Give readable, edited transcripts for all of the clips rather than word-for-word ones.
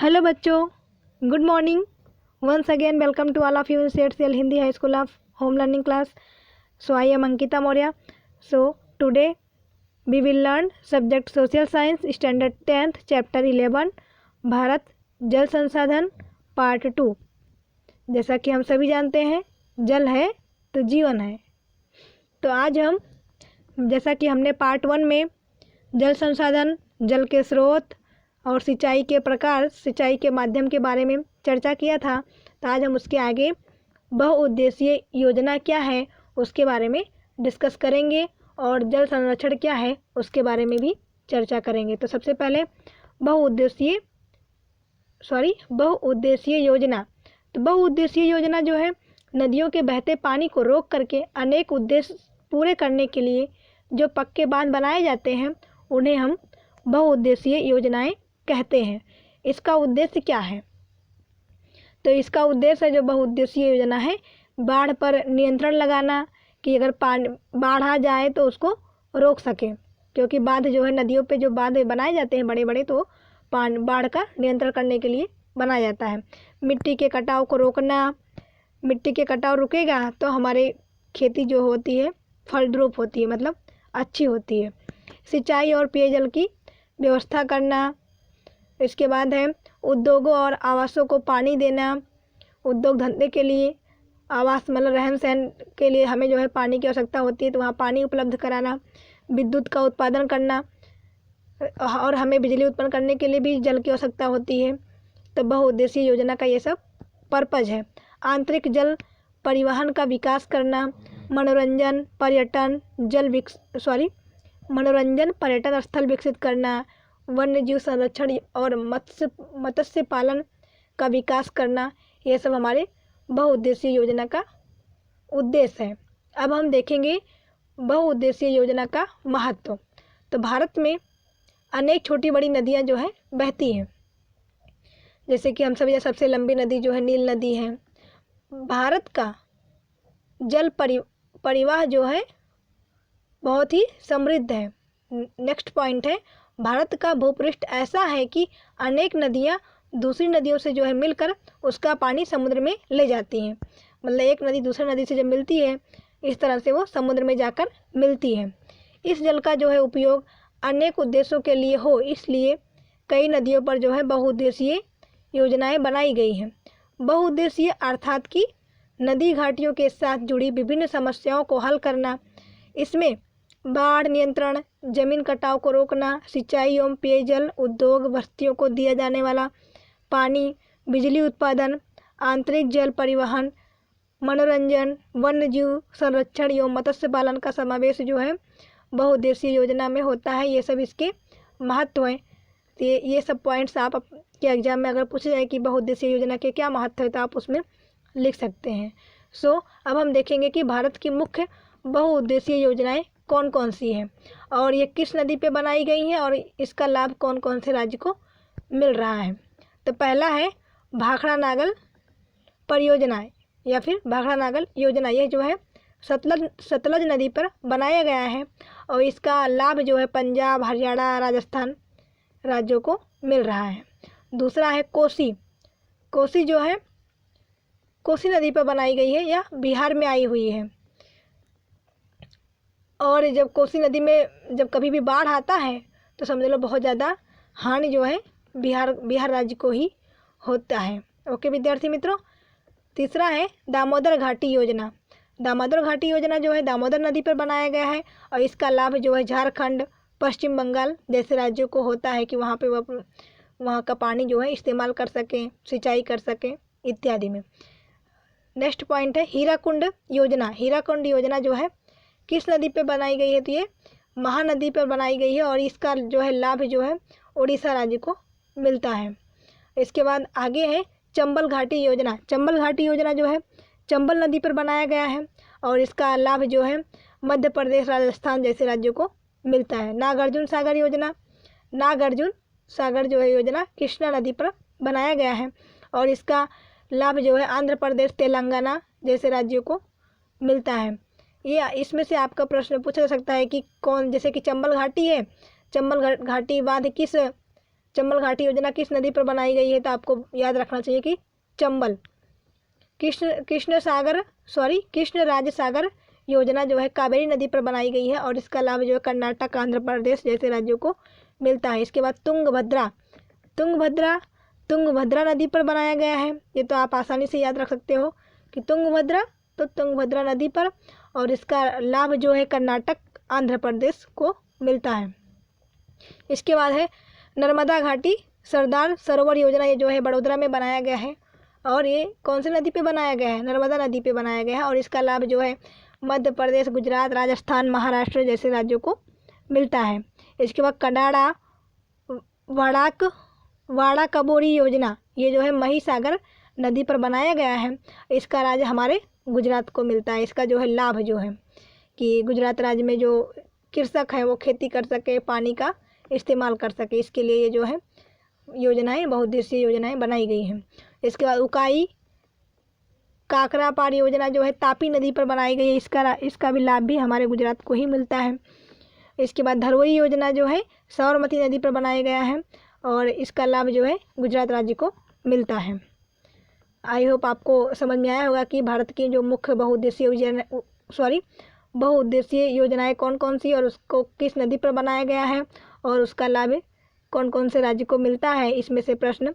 Hello बच्चों, good morning. Once again, welcome to all of you in CL Hindi High School of Home Learning class. So I am Ankita Maurya. So today we will learn subject Social Science, Standard 10th, Chapter 11, Bharat जल संसाधन part 2. जैसा कि हम सभी जानते हैं, जल है तो जीवन है. तो आज हम, जैसा कि हमने पार्ट 1 में जल संसाधन, जल के स्रोत और सिंचाई के प्रकार, सिंचाई के माध्यम के बारे में चर्चा किया था, तो आज हम उसके आगे बहुउद्देशीय योजना क्या है उसके बारे में डिस्कस करेंगे और जल संरक्षण क्या है उसके बारे में भी चर्चा करेंगे. तो सबसे पहले बहुउद्देशीय योजना. तो बहुउद्देशीय योजना जो है, नदियों के बहते पानी को रोक करके अनेक उद्देश्य पूरे करने के लिए जो पक्के बांध बनाए जाते हैं, उन्हें हम बहुउद्देशीय योजनाएं कहते हैं. इसका उद्देश्य क्या है? तो इसका उद्देश्य जो बहुउद्देशीय योजना है, बाढ़ पर नियंत्रण लगाना, कि अगर बाढ़ आ जाए तो उसको रोक सके, क्योंकि बांध जो है, नदियों पे जो बांध बनाए जाते हैं बड़े बड़े, तो बाढ़ का नियंत्रण करने के लिए बनाया जाता है. मिट्टी के कटाव को रोकना. मिट्टी के कटाव रुकेगा तो हमारे खेती जो होती है फलद्रुप होती है, मतलब अच्छी होती है. सिंचाई और पेयजल की व्यवस्था करना. इसके बाद है उद्योगों और आवासों को पानी देना. उद्योग धंधे के लिए, आवास मतलब रहन सहन के लिए हमें जो है पानी की आवश्यकता होती है, तो वहाँ पानी उपलब्ध कराना. विद्युत का उत्पादन करना, और हमें बिजली उत्पन्न करने के लिए भी जल की आवश्यकता होती है. तो बहुउद्देशीय योजना का ये सब पर्पज है. आंतरिक जल परिवहन का विकास करना. मनोरंजन पर्यटन स्थल विकसित करना. वन्य जीव संरक्षण और मत्स्य पालन का विकास करना. ये सब हमारे बहुउद्देशीय योजना का उद्देश्य है. अब हम देखेंगे बहुउद्देशीय योजना का महत्व. तो भारत में अनेक छोटी बड़ी नदियां जो है बहती हैं. जैसे कि हम सभी, सबसे लंबी नदी जो है नील नदी है. भारत का जल परिवाह जो है बहुत ही समृद्ध है. नेक्स्ट पॉइंट है, भारत का भूपृष्ठ ऐसा है कि अनेक नदियां दूसरी नदियों से जो है मिलकर उसका पानी समुद्र में ले जाती हैं. मतलब एक नदी दूसरी नदी से जब मिलती है, इस तरह से वो समुद्र में जाकर मिलती है. इस जल का जो है उपयोग अनेक उद्देश्यों के लिए हो, इसलिए कई नदियों पर जो है बहुउद्देशीय योजनाएं बनाई गई हैं. बहुउद्देशीय अर्थात कि नदी घाटियों के साथ जुड़ी विभिन्न समस्याओं को हल करना. इसमें बाढ़ नियंत्रण, जमीन कटाव को रोकना, सिंचाई एवं पेयजल, उद्योग, बस्तियों को दिया जाने वाला पानी, बिजली उत्पादन, आंतरिक जल परिवहन, मनोरंजन, वन्य जीव संरक्षण एवं मत्स्य पालन का समावेश जो है बहुउद्देशीय योजना में होता है. ये सब इसके महत्व हैं. तो ये सब पॉइंट्स आप के एग्जाम में अगर पूछे जाए कि बहुउद्देशीय योजना के क्या महत्व है, तो आप उसमें लिख सकते हैं. अब हम देखेंगे कि भारत की मुख्य बहुउद्देशीय योजनाएं कौन कौन सी हैं और ये किस नदी पे बनाई गई हैं और इसका लाभ कौन कौन से राज्य को मिल रहा है. तो पहला है भाखड़ा नागल परियोजना या फिर भाखड़ा नागल योजना. ये जो है सतलज नदी पर बनाया गया है और इसका लाभ जो है पंजाब, हरियाणा, राजस्थान राज्यों को मिल रहा है. दूसरा है कोसी जो है कोसी नदी पर बनाई गई है या बिहार में आई हुई है. और जब कोसी नदी में जब कभी भी बाढ़ आता है तो समझ लो बहुत ज़्यादा हानि जो है बिहार राज्य को ही होता है. ओके विद्यार्थी मित्रों. तीसरा है दामोदर घाटी योजना. दामोदर घाटी योजना जो है दामोदर नदी पर बनाया गया है और इसका लाभ जो है झारखंड, पश्चिम बंगाल जैसे राज्यों को होता है कि वहाँ पे वहाँ का पानी जो है इस्तेमाल कर सकें, सिंचाई कर सकें इत्यादि में. नेक्स्ट पॉइंट है हीराकुंड योजना. हीराकुंड योजना जो है किस नदी पे बनाई गई है? तो ये महानदी पर बनाई गई है और इसका जो है लाभ जो है उड़ीसा राज्य को मिलता है. इसके बाद आगे है चंबल घाटी योजना. चंबल घाटी योजना जो है चंबल नदी पर बनाया गया है और इसका लाभ जो है मध्य प्रदेश, राजस्थान जैसे राज्यों को मिलता है. नागार्जुन सागर योजना. नागार्जुन सागर जो है योजना कृष्णा नदी पर बनाया गया है और इसका लाभ जो है आंध्र प्रदेश, तेलंगाना जैसे राज्यों को मिलता है. ये इसमें से आपका प्रश्न पूछा जा सकता है कि कौन, जैसे कि चंबल घाटी है, चंबल घाटी बांध किस चंबल घाटी योजना किस नदी पर बनाई गई है? तो आपको याद रखना चाहिए कि चंबल। कृष्ण राज सागर योजना जो है कावेरी नदी पर बनाई गई है और इसका लाभ जो है कर्नाटक, आंध्र प्रदेश जैसे राज्यों को मिलता है। इसके बाद तुंगभद्रा नदी पर बनाया गया है। ये तो आप आसानी से याद रख सकते हो कि तुंगभद्रा नदी पर, और इसका लाभ जो है कर्नाटक, आंध्र प्रदेश को मिलता है। इसके बाद है नर्मदा घाटी सरदार सरोवर योजना। ये जो है बड़ोदरा में बनाया गया है और ये कौन सी नदी पे बनाया गया है? नर्मदा नदी पे बनाया गया है और इसका लाभ जो है मध्य प्रदेश, गुजरात, राजस्थान, महाराष्ट्र जैसे राज्यों को मिलता है। इसके बाद कडाड़ा वाड़ा कबोरी योजना, ये जो है महिसागर नदी पर बनाया गया है। इसका राज्य हमारे गुजरात को मिलता है। इसका जो है लाभ जो है कि गुजरात राज्य में जो कृषक है वो खेती कर सके, पानी का इस्तेमाल कर सके, इसके लिए ये जो है योजनाएं, बहुउद्देशीय योजनाएं बनाई गई हैं। इसके बाद उकाई काकरा पार योजना जो है तापी नदी पर बनाई गई है। इसका भी लाभ भी हमारे गुजरात को ही मिलता है। इसके बाद धरोई योजना जो है साबरमती नदी पर बनाया गया है और इसका लाभ जो है गुजरात राज्य को मिलता है। आई होप आपको समझ में आया होगा कि भारत की जो मुख्य बहुउद्देशीय योजनाएं कौन कौन सी और उसको किस नदी पर बनाया गया है और उसका लाभ कौन कौन से राज्य को मिलता है। इसमें से प्रश्न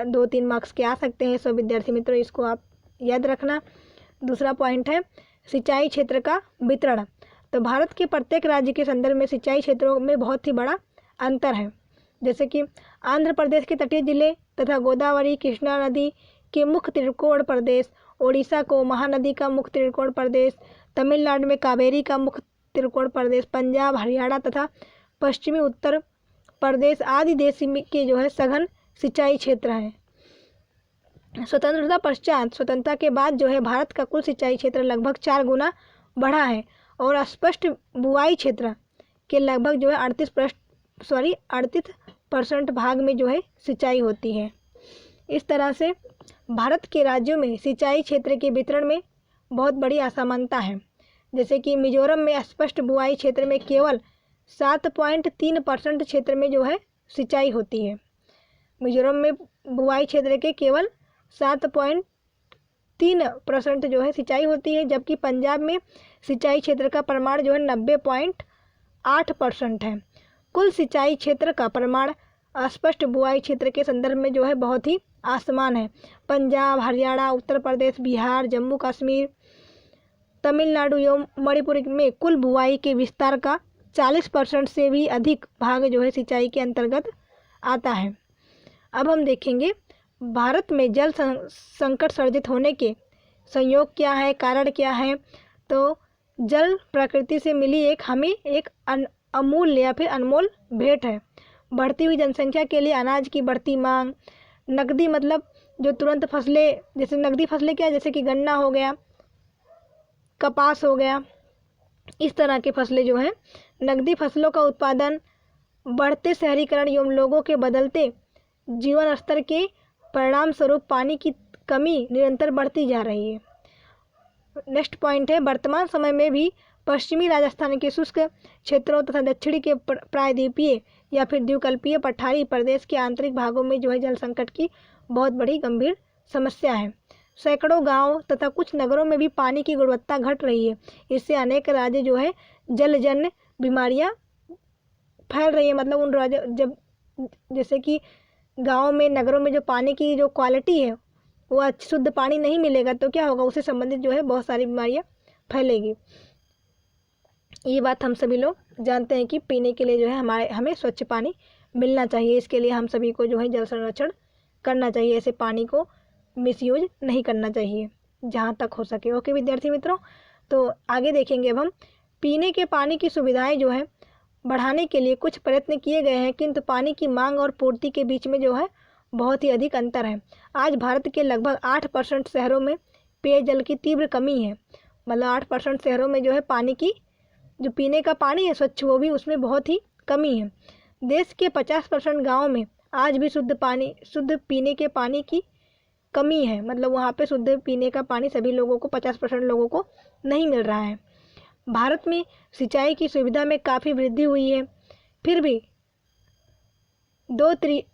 2-3 मार्क्स के आ सकते हैं। सो विद्यार्थी मित्रों, इसको आप याद रखना। दूसरा पॉइंट है सिंचाई क्षेत्र का वितरण। तो भारत के प्रत्येक राज्य के संदर्भ में सिंचाई क्षेत्रों में बहुत ही बड़ा अंतर है। जैसे कि आंध्र प्रदेश के तटीय जिले तथा गोदावरी कृष्णा नदी के मुख्य त्रिकोण प्रदेश, ओडिशा को महानदी का मुख्य त्रिकोण प्रदेश, तमिलनाडु में कावेरी का मुख्य त्रिकोण प्रदेश, पंजाब, हरियाणा तथा पश्चिमी उत्तर प्रदेश आदि देश के जो है सघन सिंचाई क्षेत्र हैं। स्वतंत्रता के बाद जो है भारत का कुल सिंचाई क्षेत्र लगभग 4 गुना बढ़ा है और स्पष्ट बुआई क्षेत्र के लगभग जो है 38% भाग में जो है सिंचाई होती है। इस तरह से भारत के राज्यों में सिंचाई क्षेत्र के वितरण में बहुत बड़ी असमानता है। जैसे कि मिजोरम में स्पष्ट बुआई क्षेत्र में केवल 7.3% क्षेत्र में जो है सिंचाई होती है। मिजोरम में बुआई क्षेत्र के केवल 7.3% जो है सिंचाई होती है, जबकि पंजाब में सिंचाई क्षेत्र का प्रमाण जो है 90.8% है। कुल सिंचाई क्षेत्र का प्रमाण अस्पष्ट बुआई क्षेत्र के संदर्भ में जो है बहुत ही आसमान है। पंजाब, हरियाणा, उत्तर प्रदेश, बिहार, जम्मू कश्मीर, तमिलनाडु एवं मणिपुर में कुल बुआई के विस्तार का 40% से भी अधिक भाग जो है सिंचाई के अंतर्गत आता है। अब हम देखेंगे भारत में जल संकट सर्जित होने के संयोग क्या है, कारण क्या है। तो जल प्रकृति से मिली हमें एक अमूल्य या फिर अनमोल भेंट है। बढ़ती हुई जनसंख्या के लिए अनाज की बढ़ती मांग, नकदी मतलब जो तुरंत फसलें, जैसे नकदी फसलें क्या, जैसे कि गन्ना हो गया, कपास हो गया, इस तरह की फसलें जो हैं, नकदी फसलों का उत्पादन, बढ़ते शहरीकरण एवं लोगों के बदलते जीवन स्तर के परिणाम स्वरूप पानी की कमी निरंतर बढ़ती जा रही है। नेक्स्ट पॉइंट है वर्तमान समय में भी पश्चिमी राजस्थान के शुष्क क्षेत्रों तथा दक्षिणी के प्रायद्वीपीय या फिर द्वीपकल्पीय पठारी प्रदेश के आंतरिक भागों में जो है जल संकट की बहुत बड़ी गंभीर समस्या है। सैकड़ों गांव तथा कुछ नगरों में भी पानी की गुणवत्ता घट रही है। इससे अनेक राज्य जो है जलजन्य बीमारियां फैल रही है। मतलब उन राज्य जब जैसे कि गाँव में, नगरों में जो पानी की जो क्वालिटी है वो शुद्ध पानी नहीं मिलेगा तो क्या होगा, उससे संबंधित जो है बहुत सारी बीमारियां फैलेगी। ये बात हम सभी लोग जानते हैं कि पीने के लिए जो है हमें स्वच्छ पानी मिलना चाहिए। इसके लिए हम सभी को जो है जल संरक्षण करना चाहिए। ऐसे पानी को मिसयूज नहीं करना चाहिए जहाँ तक हो सके। ओके विद्यार्थी मित्रों, तो आगे देखेंगे। अब हम पीने के पानी की सुविधाएं जो है बढ़ाने के लिए कुछ प्रयत्न किए गए हैं, किंतु पानी की मांग और पूर्ति के बीच में जो है बहुत ही अधिक अंतर है। आज भारत के लगभग 8% शहरों में पेयजल की तीव्र कमी है। मतलब 8% शहरों में जो है पानी की, जो पीने का पानी है स्वच्छ, वो भी उसमें बहुत ही कमी है। देश के 50% गाँव में आज भी शुद्ध पीने के पानी की कमी है। मतलब वहाँ पे शुद्ध पीने का पानी सभी लोगों को, 50% लोगों को नहीं मिल रहा है। भारत में सिंचाई की सुविधा में काफ़ी वृद्धि हुई है, फिर भी 2/3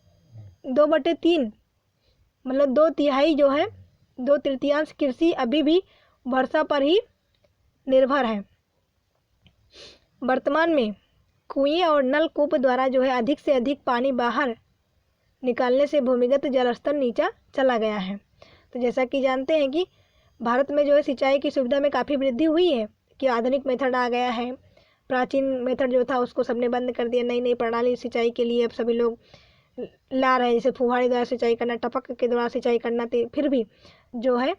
मतलब 2/3 जो है 2/3 कृषि अभी भी वर्षा पर ही निर्भर है। वर्तमान में कुएं और नलकूप द्वारा जो है अधिक से अधिक पानी बाहर निकालने से भूमिगत जल स्तर नीचा चला गया है। तो जैसा कि जानते हैं कि भारत में जो है सिंचाई की सुविधा में काफ़ी वृद्धि हुई है कि आधुनिक मेथड आ गया है। प्राचीन मेथड जो था उसको सबने बंद कर दिया, नई नई प्रणाली सिंचाई के लिए अब सभी लोग ला रहे हैं, जैसे फुहारे द्वारा सिंचाई करना, टपक के द्वारा सिंचाई करना। फिर भी जो है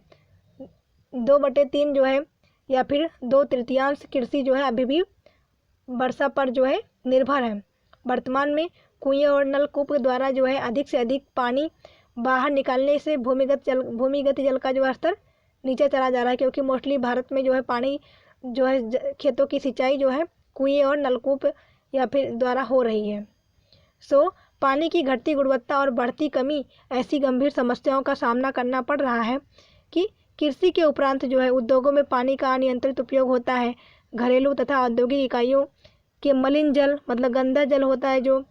2/3 जो है या फिर 2/3 कृषि जो है अभी भी वर्षा पर जो है निर्भर है। वर्तमान में कुएं और नलकूप द्वारा जो है अधिक से अधिक पानी बाहर निकालने से भूमिगत जल का जो स्तर नीचे चला जा रहा है, क्योंकि मोस्टली भारत में जो है पानी जो है खेतों की सिंचाई जो है कुएं और नलकूप या फिर द्वारा हो रही है। पानी की घटती गुणवत्ता और बढ़ती कमी ऐसी गंभीर समस्याओं का सामना करना पड़ रहा है कि कृषि के उपरांत जो है उद्योगों में पानी का अनियंत्रित उपयोग होता है। घरेलू तथा औद्योगिक इकाइयों के मलिन जल मतलब गंदा जल होता है, जो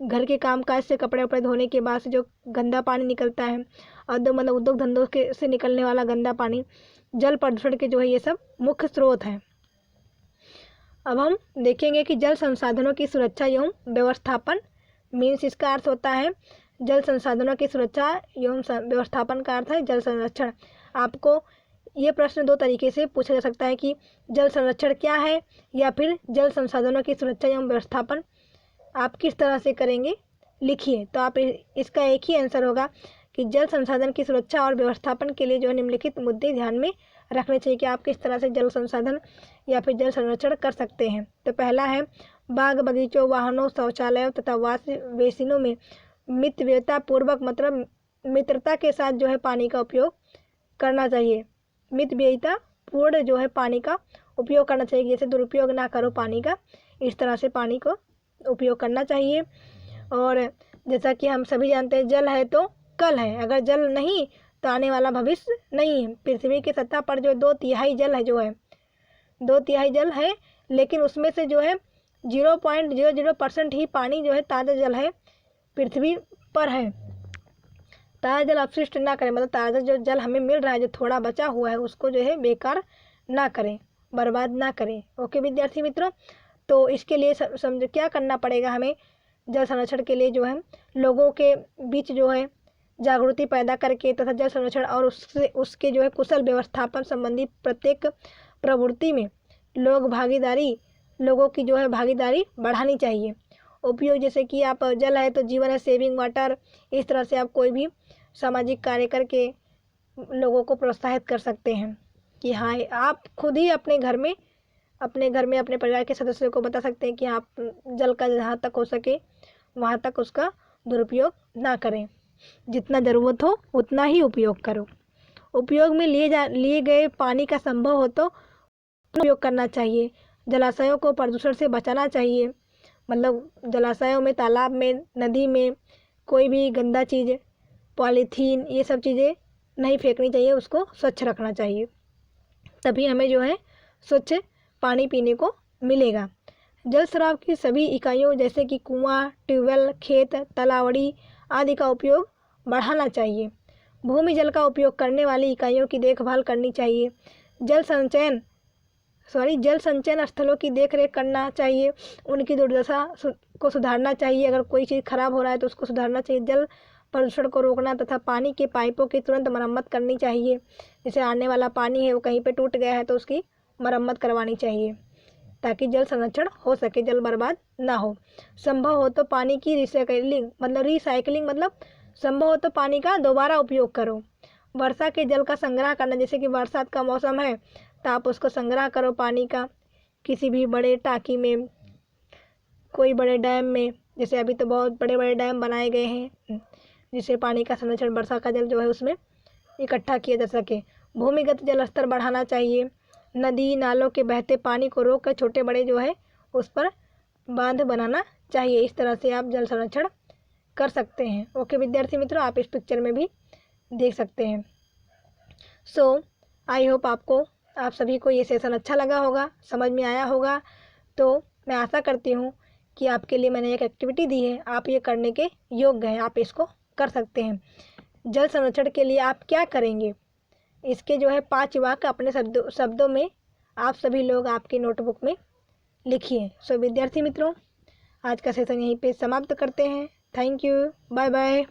घर के कामकाज से कपड़े वपड़े धोने के बाद से जो गंदा पानी निकलता है, उद्योग धंधों के से निकलने वाला गंदा पानी, जल प्रदूषण के जो है ये सब मुख्य स्रोत हैं। अब हम देखेंगे कि जल संसाधनों की सुरक्षा एवं व्यवस्थापन मीन्स इसका अर्थ होता है जल संसाधनों की सुरक्षा एवं व्यवस्थापन का अर्थ है जल संरक्षण। आपको ये प्रश्न दो तरीके से पूछा जा सकता है कि जल संरक्षण क्या है या फिर जल संसाधनों की सुरक्षा एवं व्यवस्थापन आप किस तरह से करेंगे, लिखिए। तो आप इसका एक ही आंसर होगा कि जल संसाधन की सुरक्षा और व्यवस्थापन के लिए जो निम्नलिखित मुद्दे ध्यान में रखने चाहिए कि आप किस तरह से जल संसाधन या फिर जल संरक्षण कर सकते हैं। तो पहला है बाग बगीचों, वाहनों, शौचालयों तथा वाश बेसिनों में मितव्ययता पूर्वक मतलब मित्रता के साथ जो है पानी का उपयोग करना चाहिए। मितव्ययिता पूर्ण जो है पानी का उपयोग करना चाहिए, जैसे दुरुपयोग ना करो पानी का, इस तरह से पानी को उपयोग करना चाहिए। और जैसा कि हम सभी जानते हैं जल है तो कल है, अगर जल नहीं तो आने वाला भविष्य नहीं है। पृथ्वी की सतह पर जो 2/3 जल है जो है 2/3 जल है, लेकिन उसमें से जो है 0.00% ही पानी जो है ताज़ा जल है पृथ्वी पर है। ताज़ा जल अपशिष्ट ना करें, मतलब ताज़ा जो जल हमें मिल रहा है जो थोड़ा बचा हुआ है उसको जो है बेकार ना करें, बर्बाद ना करें। ओके विद्यार्थी मित्रों, तो इसके लिए समझ क्या करना पड़ेगा हमें जल संरक्षण के लिए जो है लोगों के बीच जो है जागृति पैदा करके तथा जल संरक्षण और उसके जो है कुशल व्यवस्थापन संबंधी प्रत्येक प्रवृत्ति में लोगों की जो है भागीदारी बढ़ानी चाहिए। उपयोग जैसे कि आप जल है तो जीवन है, सेविंग वाटर, इस तरह से आप कोई भी सामाजिक कार्य करके लोगों को प्रोत्साहित कर सकते हैं कि हाँ आप खुद ही अपने घर में अपने परिवार के सदस्यों को बता सकते हैं कि आप जल का जहाँ तक हो सके वहाँ तक उसका दुरुपयोग ना करें, जितना ज़रूरत हो उतना ही उपयोग करो। उपयोग में लिए गए पानी का संभव हो तो उपयोग करना चाहिए। जलाशयों को प्रदूषण से बचाना चाहिए, मतलब जलाशयों में, तालाब में, नदी में कोई भी गंदा चीज़, पॉलीथीन, ये सब चीज़ें नहीं फेंकनी चाहिए, उसको स्वच्छ रखना चाहिए, तभी हमें जो है स्वच्छ पानी पीने को मिलेगा। जल स्राव की सभी इकाइयों जैसे कि कुआं, ट्यूबवेल, खेत, तालावड़ी आदि का उपयोग बढ़ाना चाहिए। भूमि जल का उपयोग करने वाली इकाइयों की देखभाल करनी चाहिए। जल संचयन स्थलों की देखरेख करना चाहिए, उनकी दुर्दशा को सुधारना चाहिए। अगर कोई चीज़ खराब हो रहा है तो उसको सुधारना चाहिए। जल प्रदूषण को रोकना तथा पानी के पाइपों की तुरंत मरम्मत करनी चाहिए। जैसे आने वाला पानी है वो कहीं पे टूट गया है तो उसकी मरम्मत करवानी चाहिए ताकि जल संरक्षण हो सके, जल बर्बाद ना हो। संभव हो तो पानी की रिसाइकलिंग मतलब संभव हो तो पानी का दोबारा उपयोग करो। वर्षा के जल का संग्रह करना, जैसे कि बरसात का मौसम है तो आप उसको संग्रह करो पानी का, किसी भी बड़े टांकी में, कोई बड़े डैम में। जैसे अभी तो बहुत बड़े बड़े डैम बनाए गए हैं जिससे पानी का संरक्षण, वर्षा का जल जो है उसमें इकट्ठा किया जा सके। भूमिगत जल स्तर बढ़ाना चाहिए। नदी नालों के बहते पानी को रोक कर छोटे बड़े जो है उस पर बांध बनाना चाहिए। इस तरह से आप जल संरक्षण कर सकते हैं। ओके विद्यार्थी मित्रों, आप इस पिक्चर में भी देख सकते हैं। सो आई होप आप सभी को ये सेशन अच्छा लगा होगा, समझ में आया होगा। तो मैं आशा करती हूँ कि आपके लिए मैंने एक एक्टिविटी दी है, आप ये करने के योग्य हैं, आप इसको कर सकते हैं। जल संरक्षण के लिए आप क्या करेंगे, इसके जो है 5 वाक्य अपने शब्दों में आप सभी लोग आपकी नोटबुक में लिखिए। सो विद्यार्थी मित्रों, आज का सेशन यहीं पे समाप्त करते हैं। Thank you, bye bye.